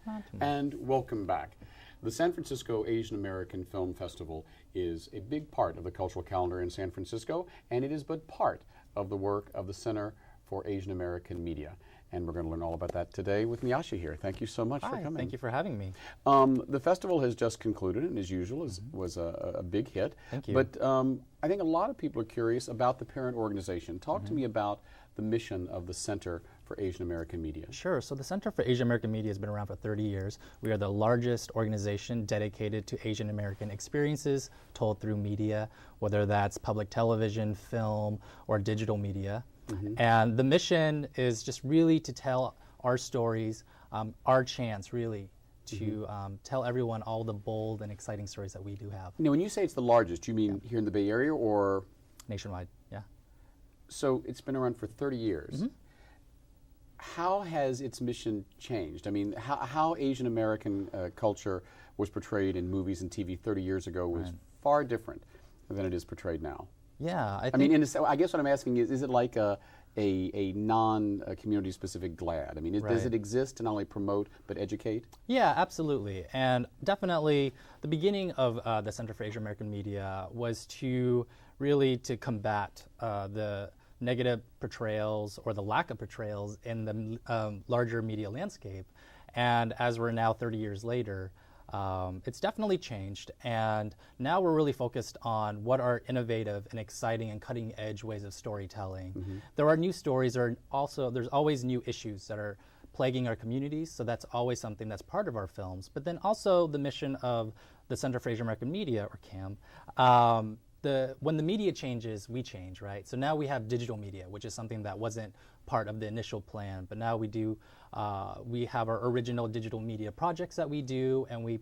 Not too much. And welcome back. The San Francisco Asian American Film Festival is a big part of the cultural calendar in San Francisco, and it is but part of the work of the Center for Asian American Media. And we're going to learn all about that today with Masashi here. Thank you so much for coming. Thank you for having me. The festival has just concluded, and as usual, was a big hit. Thank you. But I think a lot of people are curious about the parent organization. Talk to me about the mission of the Center for Asian American Media. Sure. So the Center for Asian American Media has been around for 30 years. We are the largest organization dedicated to Asian American experiences told through media, whether that's public television, film, or digital media. And the mission is just really to tell our stories, our chance really to tell everyone all the bold and exciting stories that we do have. Now, when you say it's the largest, you mean here in the Bay Area or? Nationwide, yeah. So it's been around for 30 years. How has its mission changed? I mean, how Asian American culture was portrayed in movies and TV 30 years ago was far different than it is portrayed now. Yeah, I mean, I guess what I'm asking is it like a non-community specific GLAAD? I mean, does it exist to not only promote but educate? Yeah, absolutely. And definitely the beginning of the Center for Asian American Media was to really to combat the negative portrayals or the lack of portrayals in the larger media landscape. And as we're now 30 years later, it's definitely changed, and now we're really focused on what are innovative and exciting and cutting-edge ways of storytelling. There are new stories, there's always new issues that are plaguing our communities, so that's always something that's part of our films. But then also the mission of the Center for Asian American Media, or CAM, when the media changes, we change, right? So now we have digital media, which is something that wasn't part of the initial plan, but now we have our original digital media projects that we do, and we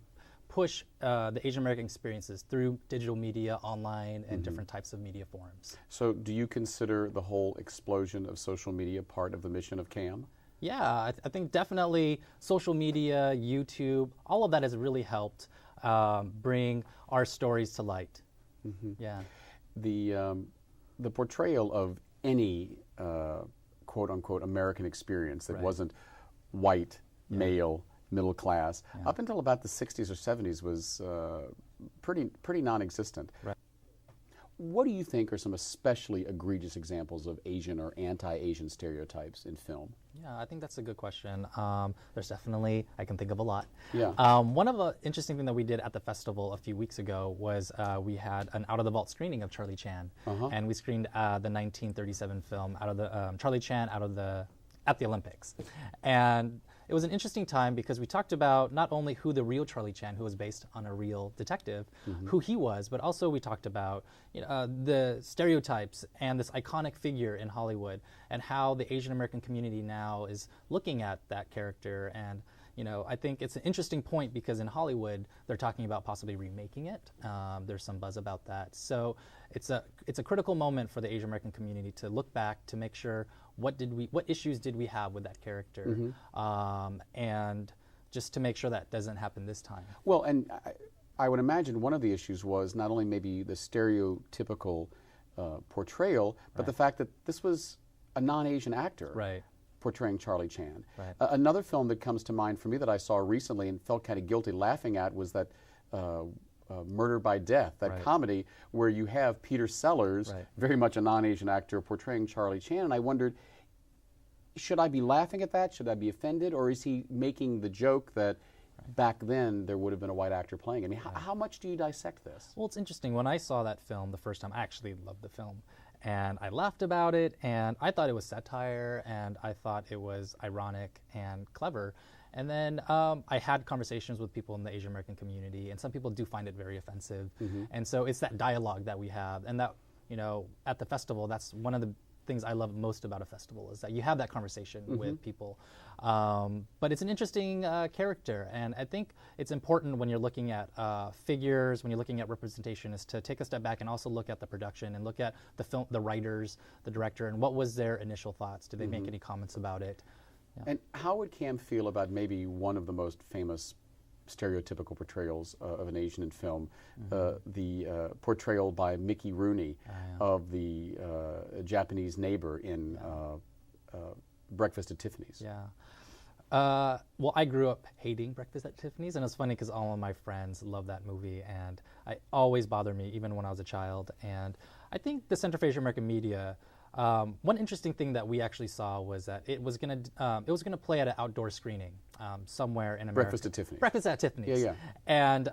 push the Asian American experiences through digital media, online, and different types of media forms. So do you consider the whole explosion of social media part of the mission of CAM? Yeah, I think definitely social media, YouTube, all of that has really helped bring our stories to light. Yeah. The portrayal of any quote-unquote American experience that wasn't white, male, middle class, up until about the 60s or 70s was pretty non-existent. Right. What do you think are some especially egregious examples of Asian or anti-Asian stereotypes in film? Yeah, I think that's a good question. There's definitely, I can think of a lot. Yeah. One of the interesting things that we did at the festival a few weeks ago was we had an Out of the Vault screening of Charlie Chan. And we screened the 1937 film Out of the Charlie Chan at the Olympics. And it was an interesting time because we talked about not only who the real Charlie Chan, who was based on a real detective, who he was, but also we talked about the stereotypes and this iconic figure in Hollywood and how the Asian American community now is looking at that character. And I think it's an interesting point because in Hollywood they're talking about possibly remaking it. There's some buzz about that. So it's a critical moment for the Asian American community to look back to make sure what issues did we have with that character, and just to make sure that doesn't happen this time. Well, and I would imagine one of the issues was not only maybe the stereotypical portrayal, but the fact that this was a non-Asian actor portraying Charlie Chan. Another film that comes to mind for me that I saw recently and felt kind of guilty laughing at was that Murder by Death, that comedy where you have Peter Sellers, very much a non-Asian actor, portraying Charlie Chan, and I wondered, should I be laughing at that? Should I be offended? Or is he making the joke that back then there would have been a white actor playing it? I mean, how much do you dissect this? Well, it's interesting. When I saw that film the first time, I actually loved the film. And I laughed about it, and I thought it was satire, and I thought it was ironic and clever. And then I had conversations with people in the Asian American community, and some people do find it very offensive. And so it's that dialogue that we have, and that, at the festival, that's one of the things I love most about a festival is that you have that conversation with people. But it's an interesting character, and I think it's important when you're looking at figures, when you're looking at representation, is to take a step back and also look at the production and look at the film, the writers, the director, and what was their initial thoughts? Did they make any comments about it? Yeah. And how would CAM feel about maybe one of the most famous stereotypical portrayals of an Asian in film, the portrayal by Mickey Rooney of the Japanese neighbor in Breakfast at Tiffany's? Yeah. Well, I grew up hating Breakfast at Tiffany's, and it's funny because all of my friends love that movie, and it always bothered me, even when I was a child. And I think the Center for Asian American Media, one interesting thing that we actually saw was that it was gonna play at an outdoor screening somewhere in America. Breakfast at Tiffany's. Breakfast at Tiffany's. Yeah, yeah. And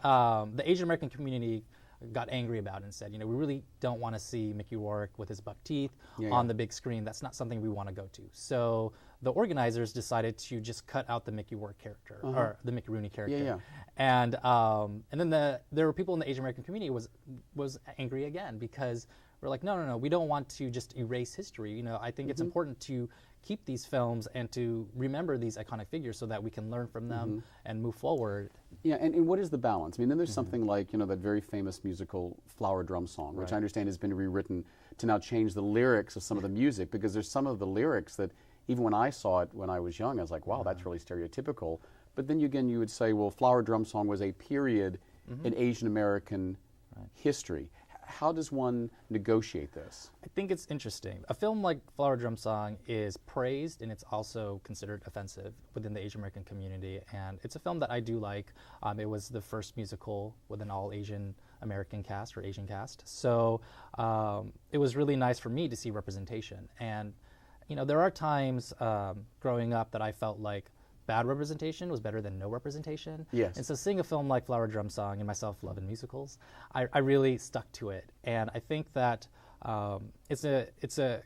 the Asian American community got angry about it and said, we really don't want to see Mickey Rourke with his buck teeth on the big screen. That's not something we want to go to. So the organizers decided to just cut out the Mickey Rourke character, or the Mickey Rooney character. Yeah, yeah. And then there were people in the Asian American community was angry again, because we're like, no, we don't want to just erase history. I think it's important to keep these films and to remember these iconic figures so that we can learn from them and move forward. Yeah, and what is the balance? I mean, then there's something like, that very famous musical Flower Drum Song, which I understand has been rewritten to now change the lyrics of some of the music, because there's some of the lyrics that even when I saw it when I was young, I was like, wow, that's really stereotypical. But then again, you would say, well, Flower Drum Song was a period in Asian American history. How does one negotiate this? I think it's interesting. A film like Flower Drum Song is praised, and it's also considered offensive within the Asian American community. And it's a film that I do like. It was the first musical with an all Asian American cast, or Asian cast. So it was really nice for me to see representation. And there are times growing up that I felt like bad representation was better than no representation. Yes. And so seeing a film like Flower Drum Song, and myself loving musicals, I really stuck to it. And I think that it's an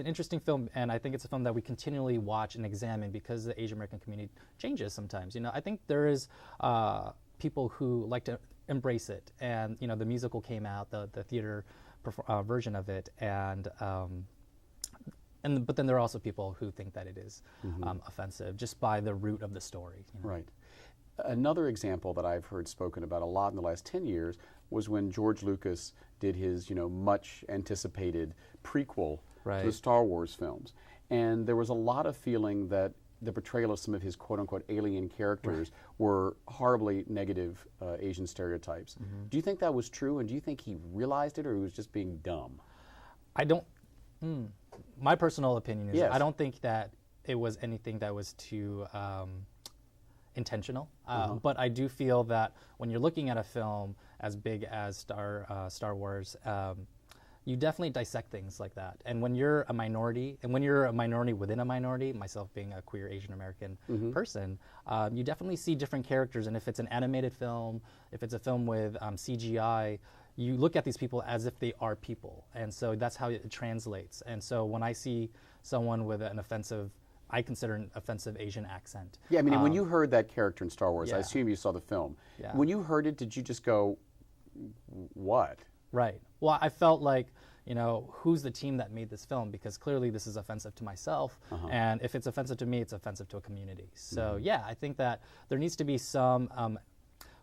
interesting film, and I think it's a film that we continually watch and examine, because the Asian American community changes sometimes. I think there is people who like to embrace it, and the musical came out, the theater version of it, but then there are also people who think that it is offensive just by the root of the story. Right. Another example that I've heard spoken about a lot in the last 10 years was when George Lucas did his, much anticipated prequel to the Star Wars films. And there was a lot of feeling that the portrayal of some of his quote-unquote alien characters were horribly negative Asian stereotypes. Do you think that was true, and do you think he realized it, or he was just being dumb? I don't... My personal opinion is I don't think that it was anything that was too intentional. But I do feel that when you're looking at a film as big as Star Wars, you definitely dissect things like that. And when you're a minority, and when you're a minority within a minority, myself being a queer Asian American person, you definitely see different characters. And if it's an animated film, if it's a film with CGI, you look at these people as if they are people. And so that's how it translates. And so when I see someone with an offensive, I consider an offensive Asian accent. Yeah, I mean, when you heard that character in Star Wars, I assume you saw the film. Yeah. When you heard it, did you just go, what? Right. Well, I felt like, who's the team that made this film? Because clearly this is offensive to myself. And if it's offensive to me, it's offensive to a community. So yeah, I think that there needs to be some,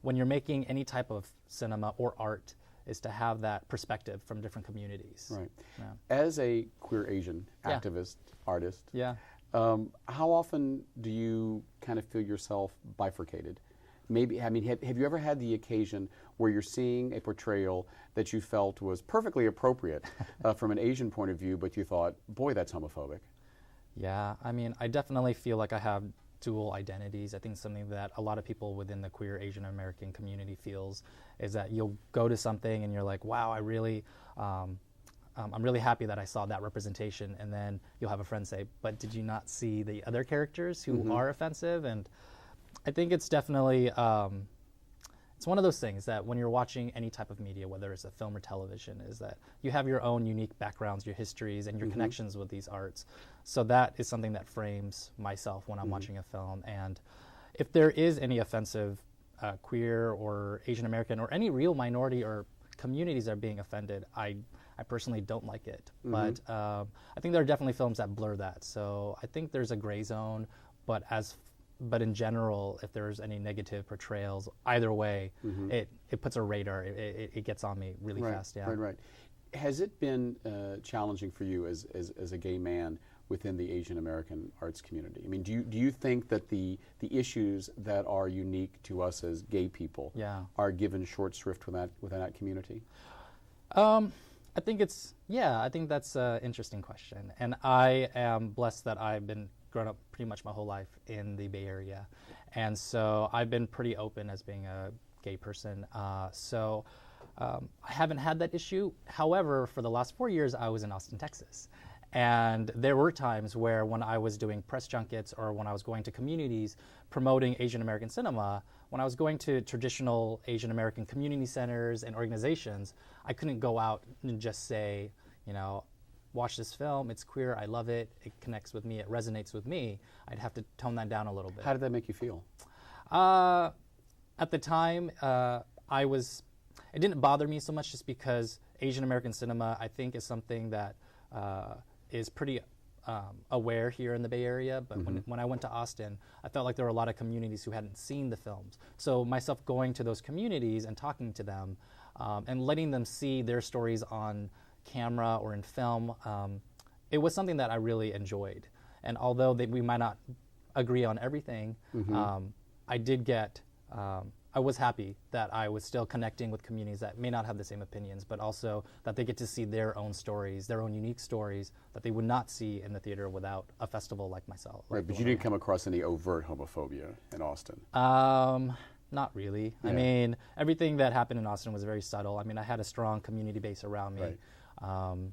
when you're making any type of cinema or art, is to have that perspective from different communities. Right. Yeah. As a queer Asian activist, artist, how often do you kind of feel yourself bifurcated? Maybe, I mean, have you ever had the occasion where you're seeing a portrayal that you felt was perfectly appropriate from an Asian point of view, but you thought, boy, that's homophobic? Yeah, I mean, I definitely feel like I have dual identities. I think something that a lot of people within the queer Asian American community feels is that you'll go to something and you're like, wow, I'm really happy that I saw that representation, and then you'll have a friend say, but did you not see the other characters who are offensive? And I think it's definitely, it's one of those things that when you're watching any type of media, whether it's a film or television, is that you have your own unique backgrounds, your histories, and your connections with these arts. So that is something that frames myself when I'm watching a film. And if there is any offensive queer or Asian American or any real minority or communities that are being offended, I personally don't like it. But I think there are definitely films that blur that. So I think there's a gray zone, but in general, if there's any negative portrayals, either way, it puts a radar. It gets on me really fast. Yeah. Right. Has it been challenging for you as a gay man within the Asian American arts community? I mean, do you think that the issues that are unique to us as gay people are given short shrift within that community? I think that's an interesting question. And I am blessed that I've been grown up pretty much my whole life in the Bay Area. And so I've been pretty open as being a gay person. I haven't had that issue. However, for the last 4 years, I was in Austin, Texas. And there were times where when I was doing press junkets or when I was going to communities promoting Asian American cinema, when I was going to traditional Asian American community centers and organizations, I couldn't go out and just say, watch this film, it's queer, I love it, it connects with me, it resonates with me. I'd have to tone that down a little bit. How did that make you feel? At the time, it didn't bother me so much just because Asian American cinema, I think, is something that is pretty aware here in the Bay Area. But when I went to Austin, I felt like there were a lot of communities who hadn't seen the films. So myself going to those communities and talking to them and letting them see their stories on camera or in film, it was something that I really enjoyed. And although we might not agree on everything, I did get... I was happy that I was still connecting with communities that may not have the same opinions, but also that they get to see their own stories, their own unique stories that they would not see in the theater without a festival like myself. Right, but you didn't come across any overt homophobia in Austin. Not really. Yeah. I mean, everything that happened in Austin was very subtle. I mean, I had a strong community base around me. Right.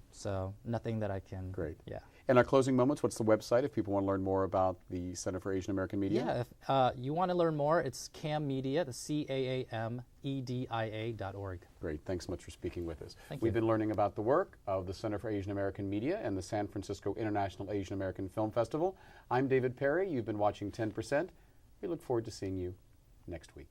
So nothing that I can... Great. Yeah. In our closing moments, what's the website if people want to learn more about the Center for Asian American Media? Yeah, if you want to learn more, it's CAMmedia, the CAAMEDIA.org. Great. Thanks so much for speaking with us. Thank you. We've been learning about the work of the Center for Asian American Media and the San Francisco International Asian American Film Festival. I'm David Perry. You've been watching 10%. We look forward to seeing you next week.